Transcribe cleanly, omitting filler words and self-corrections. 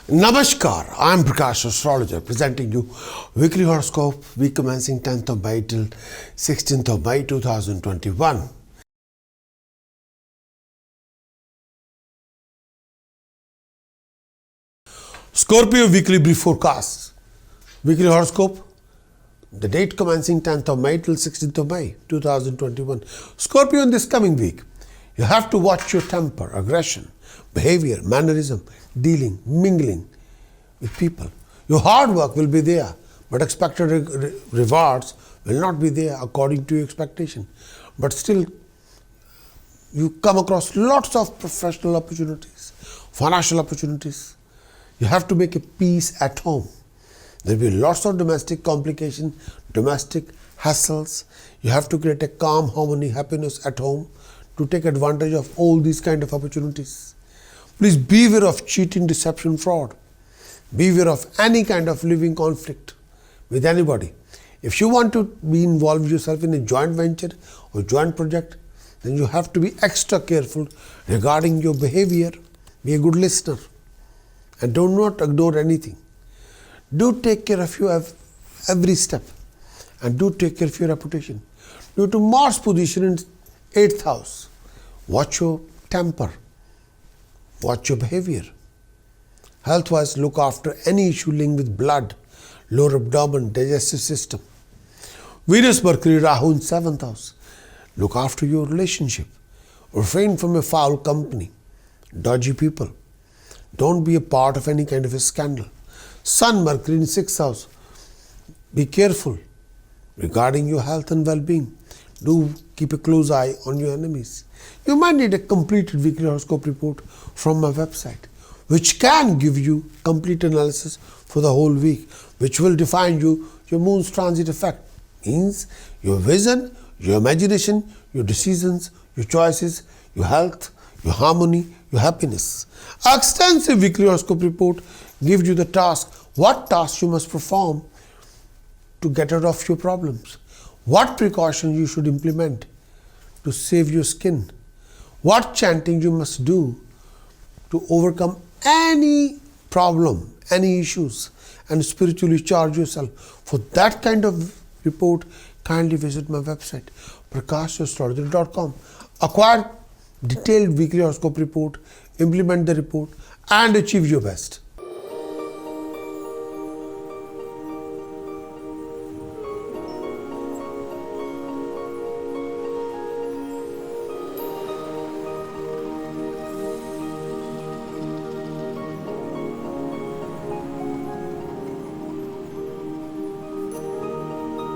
Namaskar, I am Prakash, astrologer, presenting you weekly horoscope, week commencing 10th of May till 16th of May 2021. Scorpio weekly brief forecast. Weekly horoscope, the date commencing 10th of May till 16th of May 2021. Scorpio in this coming week, you have to watch your temper, aggression, behavior, mannerism, dealing, mingling with people. Your hard work will be there, but expected rewards will not be there according to your expectation. But still, you come across lots of professional opportunities, financial opportunities. You have to make a peace at home. There will be lots of domestic complications, domestic hassles. You have to create a calm, harmony, happiness at home to take advantage of all these kind of opportunities. Please beware of cheating, deception, fraud. Beware of any kind of living conflict with anybody. If you want to be involved yourself in a joint venture or joint project, then you have to be extra careful regarding your behavior. Be a good listener and do not ignore anything. Do take care of your every step and do take care of your reputation. Due to Mars position in 8th house, watch your temper, watch your behavior. Health-wise, look after any issue linked with blood, lower abdomen, digestive system. Venus, Mercury, Rahu in 7th house. Look after your relationship. Refrain from a foul company, dodgy people. Don't be a part of any kind of a scandal. Sun, Mercury in 6th house. Be careful regarding your health and well-being. Do keep a close eye on your enemies. You might need a completed weekly horoscope report from my website, which can give you complete analysis for the whole week, which will define your moon's transit effect. Means your vision, your imagination, your decisions, your choices, your health, your harmony, your happiness. An extensive weekly horoscope report gives you the task, what tasks you must perform to get rid of your problems, what precautions you should implement to save your skin, what chanting you must do to overcome any problem, any issues, and spiritually charge yourself. For that kind of report, kindly visit my website, prakashastrologer.com. Acquire detailed weekly horoscope report, implement the report, and achieve your best.